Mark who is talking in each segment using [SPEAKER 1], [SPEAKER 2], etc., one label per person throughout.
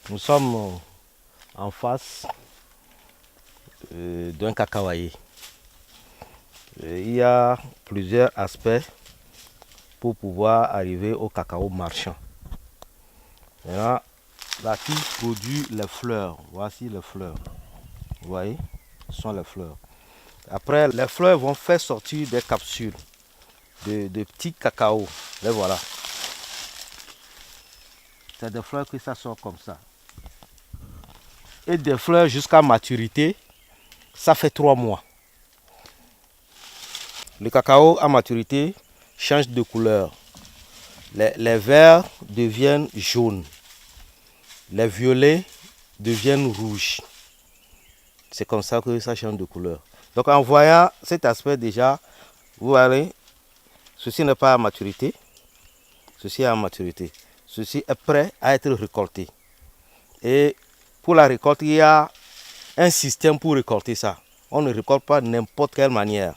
[SPEAKER 1] Nous sommes en face d'un cacaoyer. Il y a plusieurs aspects pour pouvoir arriver au cacao marchand. Maintenant, la tige produit les fleurs. Voici les fleurs. Vous voyez, ce sont les fleurs. Après, les fleurs vont faire sortir des capsules de petits cacao. Les voilà. C'est des fleurs que ça sort comme ça. Et des fleurs jusqu'à maturité, ça fait 3 mois. Le cacao à maturité change de couleur. Les verts deviennent jaunes. Les violets deviennent rouges. C'est comme ça que ça change de couleur. Donc en voyant cet aspect déjà, vous voyez, ceci n'est pas à maturité. Ceci est à maturité. Ceci est prêt à être récolté. Et pour la récolte, il y a un système pour récolter ça. On ne récolte pas de n'importe quelle manière.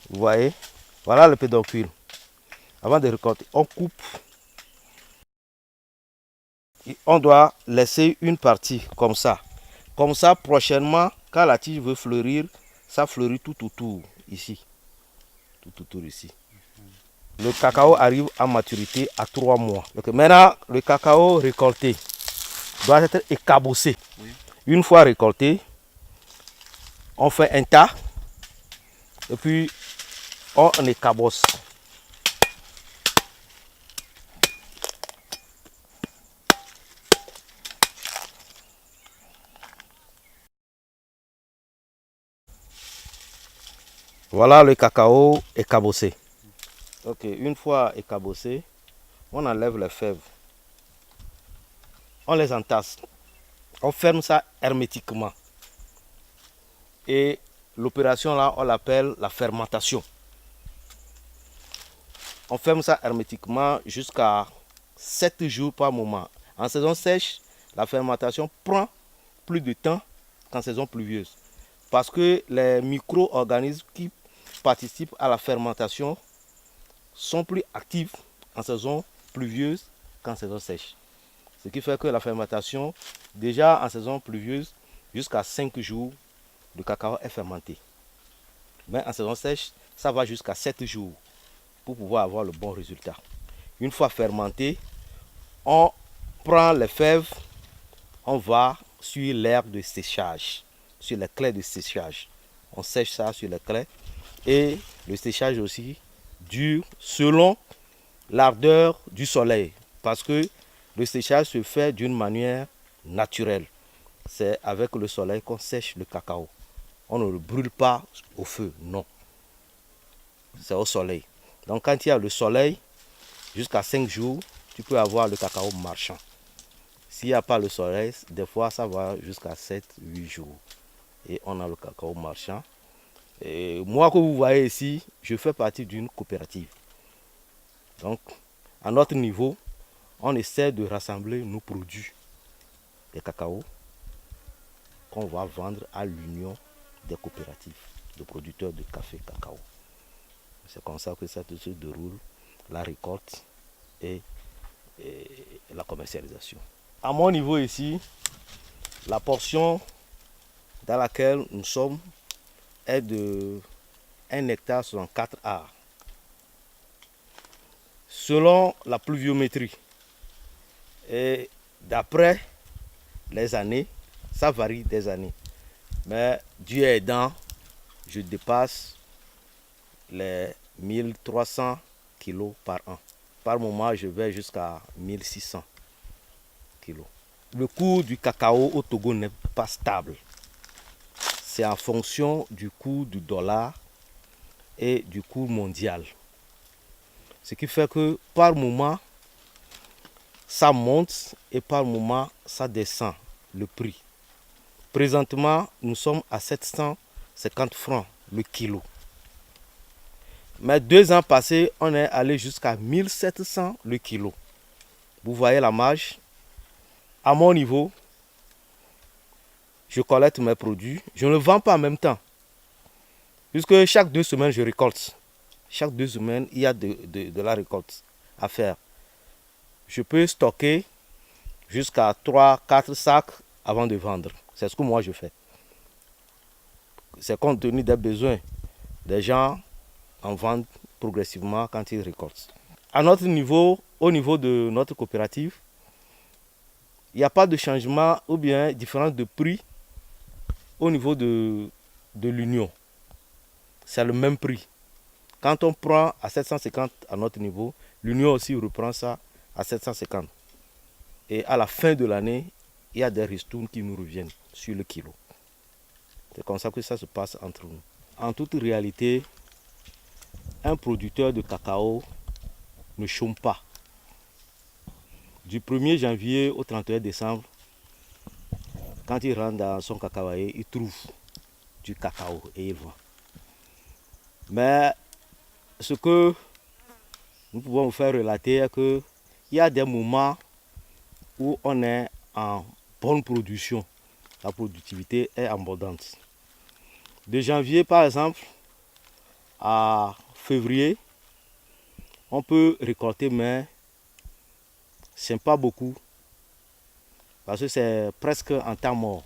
[SPEAKER 1] Vous voyez, voilà le pédoncule. Avant de récolter, on coupe. On doit laisser une partie comme ça. Comme ça, prochainement, quand la tige veut fleurir, ça fleurit tout autour, ici. Tout autour ici. Le cacao arrive à maturité à 3 mois. Donc maintenant, le cacao récolté doit être écabossé. Oui. Une fois récolté, on fait un tas et puis on écabosse. Voilà le cacao écabossé. Ok, une fois écabossé, on enlève les fèves. On les entasse. On ferme ça hermétiquement. Et l'opération là, on l'appelle la fermentation. On ferme ça hermétiquement jusqu'à 7 jours par moment. En saison sèche, la fermentation prend plus de temps qu'en saison pluvieuse. Parce que les micro-organismes qui participent à la fermentation sont plus actifs en saison pluvieuse qu'en saison sèche. Ce qui fait que la fermentation, déjà en saison pluvieuse, jusqu'à 5 jours, le cacao est fermenté. Mais en saison sèche, ça va jusqu'à 7 jours pour pouvoir avoir le bon résultat. Une fois fermenté, on prend les fèves, on va sur l'aire de séchage, sur les clés de séchage. On sèche ça sur les clés et le séchage aussi dure selon l'ardeur du soleil parce que le séchage se fait d'une manière naturelle. C'est avec le soleil qu'on sèche le cacao. On ne le brûle pas au feu, non. C'est au soleil. Donc quand il y a le soleil, jusqu'à 5 jours, tu peux avoir le cacao marchand. S'il n'y a pas le soleil, des fois ça va jusqu'à 7-8 jours. Et on a le cacao marchand. Et moi que vous voyez ici, je fais partie d'une coopérative. Donc à notre niveau, on essaie de rassembler nos produits de cacao qu'on va vendre à l'union des coopératives de producteurs de café cacao. C'est comme ça que ça se déroule, la récolte et la commercialisation. À mon niveau ici, la portion dans laquelle nous sommes est de 1 hectare 64 arts. Selon la pluviométrie et d'après les années, ça varie des années. Mais Dieu aidant, je dépasse les 1300 kilos par an. Par moment, je vais jusqu'à 1600 kilos. Le cours du cacao au Togo n'est pas stable. C'est en fonction du cours du dollar et du cours mondial. Ce qui fait que par moment, ça monte et par moment, ça descend le prix. Présentement, nous sommes à 750 francs le kilo. Mais 2 ans passés, on est allé jusqu'à 1700 le kilo. Vous voyez la marge. À mon niveau, je collecte mes produits. Je ne le vends pas en même temps. Puisque chaque 2 semaines, je récolte. Chaque 2 semaines, il y a de la récolte à faire. Je peux stocker jusqu'à 3-4 sacs avant de vendre. C'est ce que moi je fais. C'est compte tenu des besoins des gens en vendent progressivement quand ils récoltent. À notre niveau, au niveau de notre coopérative, il n'y a pas de changement ou bien différence de prix au niveau de l'union. C'est le même prix. Quand on prend à 750 à notre niveau, l'union aussi reprend ça à 750. Et à la fin de l'année, il y a des ristournes qui nous reviennent sur le kilo. C'est comme ça que ça se passe entre nous. En toute réalité, un producteur de cacao ne chôme pas. Du 1er janvier au 31 décembre, quand il rentre dans son cacaoyer, il trouve du cacao et il vend. Mais ce que nous pouvons vous faire relater est qu'il y a des moments où on est en bonne production. La productivité est abondante. De janvier par exemple à février, on peut récolter, mais ce n'est pas beaucoup. Parce que c'est presque en temps mort.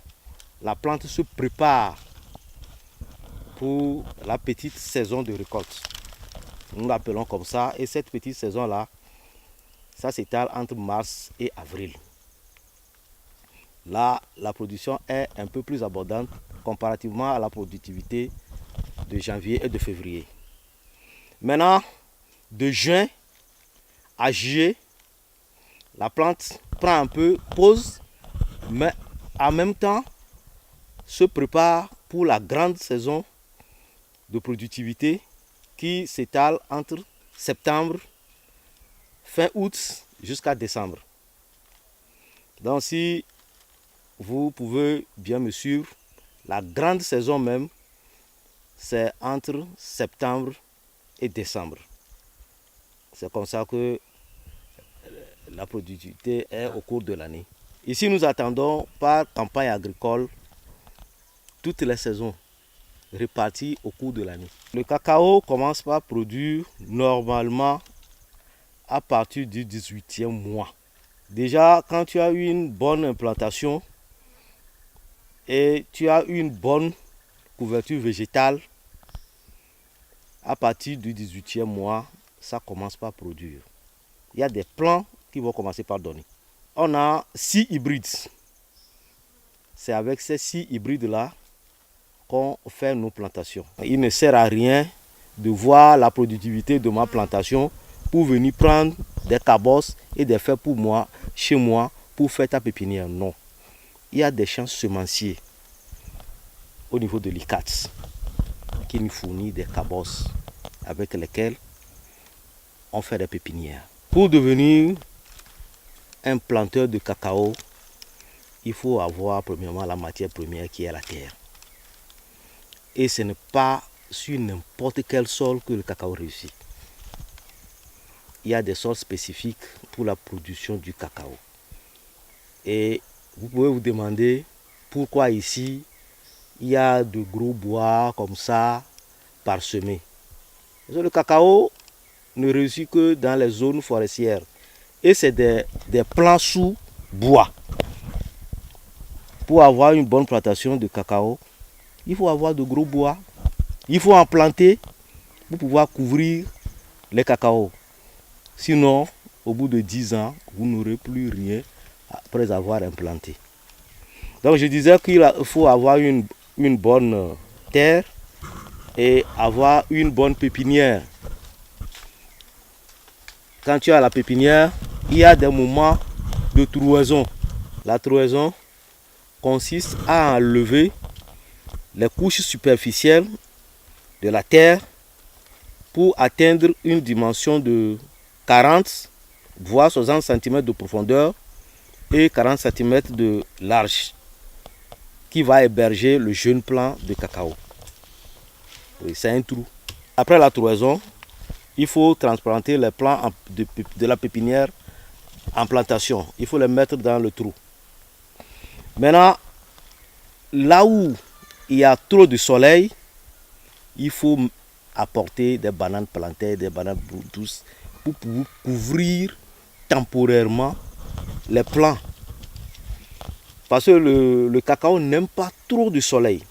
[SPEAKER 1] La plante se prépare pour la petite saison de récolte. Nous l'appelons comme ça. Et cette petite saison-là, ça s'étale entre mars et avril. Là, la production est un peu plus abondante comparativement à la productivité de janvier et de février. Maintenant, de juin à juillet, la plante prend un peu pause, mais en même temps se prépare pour la grande saison de productivité qui s'étale entre septembre, fin août jusqu'à décembre. Donc si vous pouvez bien me suivre, la grande saison même, c'est entre septembre et décembre. C'est comme ça que la productivité est au cours de l'année. Ici, nous attendons par campagne agricole toutes les saisons réparties au cours de l'année. Le cacao commence par produire normalement à partir du 18e mois. Déjà, quand tu as eu une bonne implantation et tu as une bonne couverture végétale, à partir du 18e mois, ça commence par produire. Il y a des plants qui vont commencer par donner. On a 6 hybrides. C'est avec ces 6 hybrides-là qu'on fait nos plantations. Il ne sert à rien de voir la productivité de ma plantation pour venir prendre des cabosses et des feuilles pour moi, chez moi, pour faire ta pépinière. Non. Il y a des champs semenciers au niveau de l'ICAT qui nous fournit des cabosses avec lesquelles on fait des pépinières. Pour devenir un planteur de cacao, il faut avoir premièrement la matière première qui est la terre. Et ce n'est pas sur n'importe quel sol que le cacao réussit. Il y a des sols spécifiques pour la production du cacao. Et vous pouvez vous demander pourquoi ici il y a de gros bois comme ça parsemés. Le cacao ne réussit que dans les zones forestières. Et c'est des plants sous bois. Pour avoir une bonne plantation de cacao, il faut avoir de gros bois. Il faut en planter pour pouvoir couvrir les cacaos. Sinon, au bout de 10 ans, vous n'aurez plus rien après avoir implanté. Donc je disais qu'il faut avoir une bonne terre et avoir une bonne pépinière. Quand tu as la pépinière, il y a des moments de trouaison. La trouaison consiste à enlever les couches superficielles de la terre pour atteindre une dimension de 40 voire 60 cm de profondeur et 40 cm de large qui va héberger le jeune plant de cacao. C'est un trou. Après la trouaison, il faut transplanter les plants de la pépinière en plantation. Il faut les mettre dans le trou. Maintenant, là où il y a trop de soleil, il faut apporter des bananes plantées, des bananes douces pour pouvoir couvrir temporairement les plants Parce que le cacao n'aime pas trop de soleil.